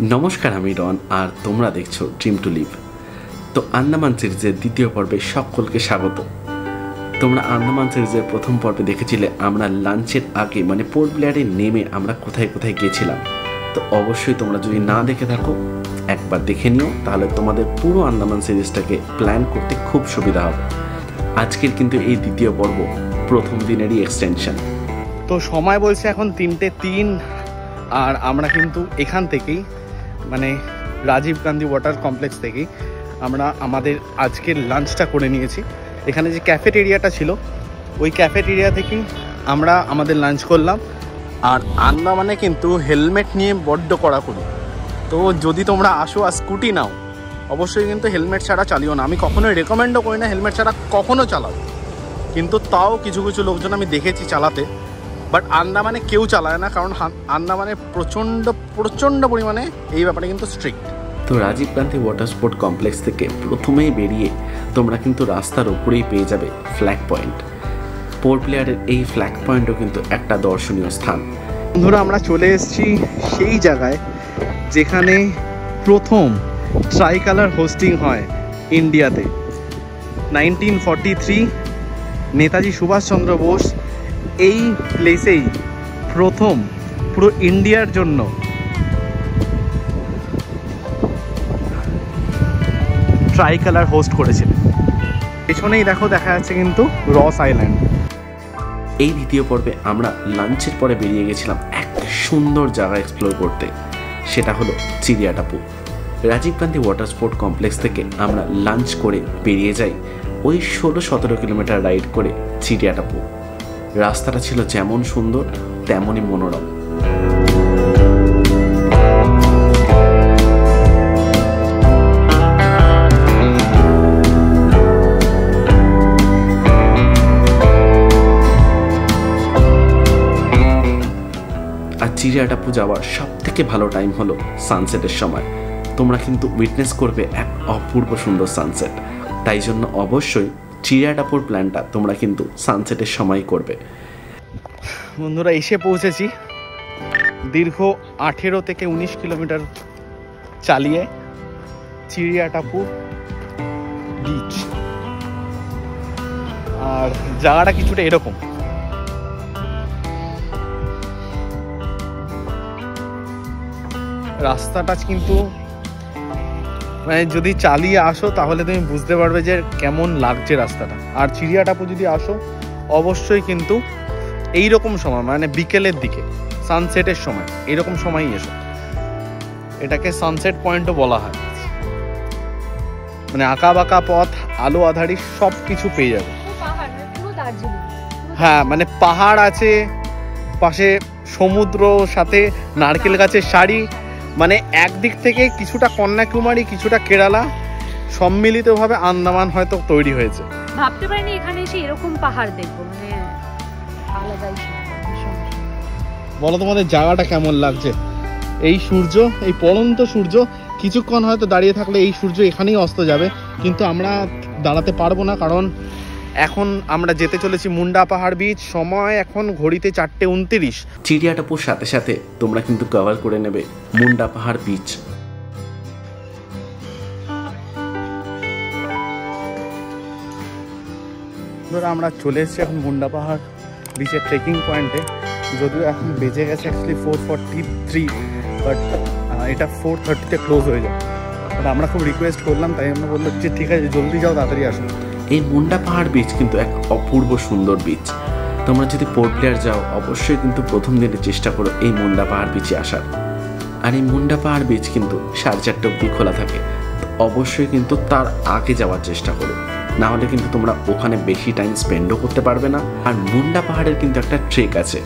নমস্কার, আমি রন আর তোমরা দেখছো ড্রিম টু লিভ। তো আন্দামান সিরিজের দ্বিতীয় পর্বে সকলকে স্বাগত। তোমরা আন্দামান সিরিজের প্রথম পর্বে দেখেছিলে আমরা লাঞ্চের আগে মানে পোর্ট ব্লেয়ারে নেমে আমরা কোথায় কোথায় গিয়েছিলাম। তো অবশ্যই তোমরা যদি না দেখে থাকো একবার দেখে নিও, তাহলে তোমাদের পুরো আন্দামান সিরিজটাকে প্ল্যান করতে খুব সুবিধা হবে। আজকের কিন্তু এই দ্বিতীয় পর্ব প্রথম দিনেরই এক্সটেনশন। তো সময় বলছে এখন 3:03 আর আমরা কিন্তু এখান থেকেই মানে রাজীব গান্ধী ওয়াটার কমপ্লেক্স থেকেই আমরা আমাদের আজকের লাঞ্চটা করে নিয়েছি। এখানে যে ক্যাফেটেরিয়াটা ছিল ওই ক্যাফেটেরিয়া থেকেই আমরা আমাদের লাঞ্চ করলাম। আর আন্দামানে কিন্তু হেলমেট নিয়ে বড্ড কড়াকড়ি, তো যদি তোমরা আসো আর স্কুটি নাও অবশ্যই কিন্তু হেলমেট ছাড়া চালিও না। আমি কখনোই রেকমেন্ডও করি না হেলমেট ছাড়া কখনো চালাও, কিন্তু তাও কিছু কিছু লোকজন আমি দেখেছি চালাতে, বাট আন্দামানে কেউ চালায় না, কারণ আন্দামানে প্রচণ্ড পরিমাণে এই ব্যাপারে কিন্তু স্ট্রিক্ট। তো Rajiv Gandhi water sport complex থেকে প্রথমেই বেরিয়ে তোমরা কিন্তু রাস্তার ওপরেই পেয়ে যাবে ফ্ল্যাগ পয়েন্ট। পোর্ট ব্লেয়ারের এই ফ্ল্যাগ পয়েন্টও কিন্তু একটা দর্শনীয় স্থান। বন্ধুরা, আমরা চলে এসেছি সেই জায়গায় যেখানে প্রথম ট্রাই কালার হোস্টিং হয় ইন্ডিয়াতে। 1943 নেতাজি সুভাষচন্দ্র বোস এই প্লেসেই প্রথম পুরো ইন্ডিয়ার জন্য ট্রাই কালার হোস্ট করেছিলেন। পেছনেই দেখা যাচ্ছে কিন্তু রস আইল্যান্ড। এই দ্বিতীয় পর্বে আমরা লাঞ্চের পরে বেরিয়ে গেছিলাম এক সুন্দর জায়গা এক্সপ্লোর করতে, সেটা হলো Chidiya Tapu. Rajiv Gandhi water sport complex থেকে আমরা লাঞ্চ করে বেরিয়ে যাই ওই 16-17 কিলোমিটার রাইড করে চিড়িয়া টাপু। রাস্তাটা ছিল যেমন সুন্দর তেমনই মনোরম। আর চিড়িয়া টাপু যাওয়ার সব থেকে ভালো টাইম হলো সানসেটের সময়। তোমরা কিন্তু উইটনেস করবে এক অপূর্ব সুন্দর সানসেট, তাই জন্য অবশ্যই চিড়িয়া টাপুর প্ল্যানটা তোমরা কিন্তু সানসেটের সময় করবে। বন্ধুরা, এসে পৌঁছেছি দীর্ঘ 18 থেকে 19 কিলোমিটার চালিয়ে চিড়িয়া টাপু বিচ। আর জায়গাটা কিছুটা এরকম, রাস্তাটা কিন্তু মানে যদি চালিয়ে আসো তাহলে তুমি বুঝতে পারবে যে কেমন লাগছে রাস্তাটা। আর চিড়িয়া টাপু যদি আসো অবশ্যই কিন্তু এইরকম সময় মানে বিকেলের দিকে সানসেটের সময় এইরকম সময়ই এসো। এটাকে সানসেট পয়েন্টও বলা হয়। মানে আঁকা বাঁকা পথ, আলো আঁধারি সব কিছু পেয়ে যাবে। হ্যাঁ, মানে পাহাড় আছে পাশে, সমুদ্র, সাথে নারকেল গাছের সারি, মানে একদিক থেকে কিছুটা কন্যাকুমারী কিছুটা কেরালা সম্মিলিতভাবে আন্দামান হয়তো তৈরি হয়েছে। ভাবতে পারিনি এখানে এসে এরকম পাহাড় দেখবো, মানে আলাদাই। বলো তোমাদের জায়গাটা কেমন লাগছে? এই সূর্য, এই পড়ন্ত সূর্য, কিছুক্ষণ হয়তো দাঁড়িয়ে থাকলে এই সূর্য এখানেই অস্ত যাবে, কিন্তু আমরা দাঁড়াতে পারবো না, কারণ এখন আমরা যেতে চলেছি মুন্ডা পাহাড় বিচ। সময় এখন ঘড়িতে 4:29। চিড়িয়া টাপুর সাথে সাথে তোমরা কিন্তু কভার করে নেবে মুন্ডা পাহাড় বিচ। ধরো আমরা চলে এসেছি এখন মুন্ডা পাহাড় বিচের ট্রেকিং পয়েন্টে। যদিও এখন বেজে গেছে অ্যাকচুয়ালি 4:43, বাট এটা 4:30-তে ক্লোজ হয়ে যায়। বাট আমরা খুব রিকোয়েস্ট করলাম, তাই আমরা বললাম যে ঠিক আছে জলদি যাও, তাড়াতাড়ি আসো। এই মুন্ডা পাহাড় বিচ কিন্তু এক অপূর্ব সুন্দর বিচ। তোমরা যদি পোর্ট ব্লেয়ার যাও অবশ্যই কিন্তু প্রথম দিনে চেষ্টা করো এই মুন্ডা পাহাড় বিচে আসার। আর এই মুন্ডা পাহাড় বিচ কিন্তু 4:30 অবধি খোলা থাকে, তো অবশ্যই কিন্তু তার আগে যাওয়ার চেষ্টা করো, না হলে কিন্তু তোমরা ওখানে বেশি টাইম স্পেন্ডও করতে পারবে না। আর মুন্ডা পাহাড়ের কিন্তু একটা ট্রেক আছে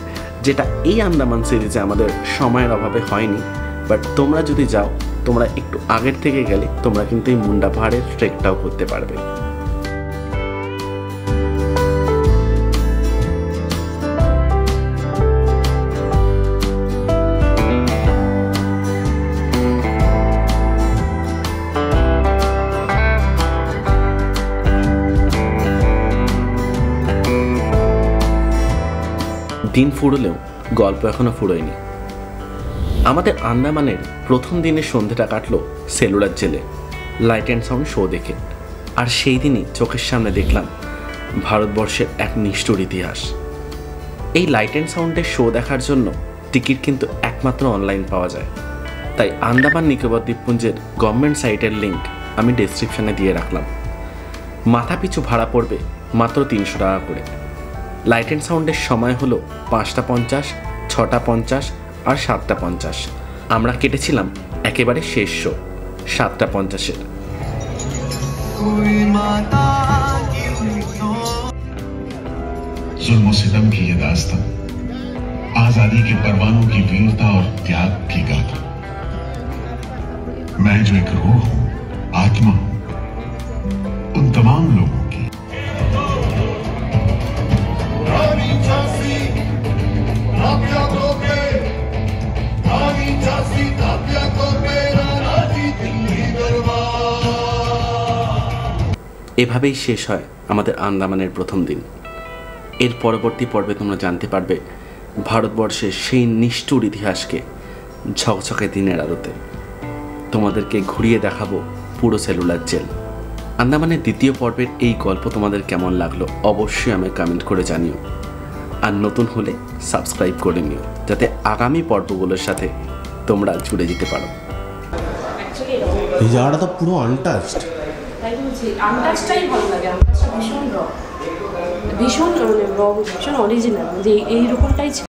যেটা এই আন্দামান সিরিজে আমাদের সময়ের অভাবে হয়নি, বাট তোমরা যদি যাও তোমরা একটু আগের থেকে গেলে তোমরা কিন্তু এই মুন্ডা পাহাড়ের ট্রেকটাও করতে পারবে। দিন ফুরলেও গল্প এখনো ফুরোয়নি। আমাদের আন্দামানের প্রথম দিনের সন্ধ্যেটা কাটলো সেলুলার জেলে লাইট অ্যান্ড সাউন্ড শো দেখে। আর সেই দিনই চোখের সামনে দেখলাম ভারতবর্ষের এক নিষ্ঠুর ইতিহাস। এই লাইট অ্যান্ড সাউন্ডের শো দেখার জন্য টিকিট কিন্তু একমাত্র অনলাইন পাওয়া যায়। তাই আন্দামান নিকোবর দ্বীপপুঞ্জের গভর্নমেন্ট সাইটের লিঙ্ক আমি ডেসক্রিপশানে দিয়ে রাখলাম। মাথা পিছু ভাড়া পড়বে মাত্র 300 টাকা করে। লাইট অ্যান্ড সাউন্ডের সময় হলো 5:50, 6:50 আর 7:50। আমরা কেটেছিলাম একেবারে শেষ শো 7:50-এর। जुल्म सितम की ये दास्तां, आजादी के परवानों की वीरता और त्याग की गाथा। मैं जो एक रूह हूं, आत्मा हूं, उन तमाम लोगों की। এভাবেই শেষ হয় আমাদের আন্দামানের প্রথম দিন। এর পরবর্তী পর্বে তোমরা জানতে পারবে ভারতবর্ষের সেই নিষ্ঠুর ইতিহাসকে ঝকঝকে দিনের আলোতে। তোমাদেরকে ঘুরিয়ে দেখাবো পুরো সেলুলার জেল। আন্দামানের দ্বিতীয় পর্বের এই গল্প তোমাদের কেমন লাগলো অবশ্যই আমায় কমেন্ট করে জানিও। আর নতুন হলে সাবস্ক্রাইব করে নিও যাতে আগামী পর্বগুলোর সাথে তোমরা জুড়ে যেতে পারো। এই জায়গাটা তো পুরো আনটাচড। তাই বলছি আনটাচটাই ভালো লাগে। আনটাচটা ভীষণ র, ভীষণ মানে র, ভীষণ অরিজিনাল, যে এইরকমটাই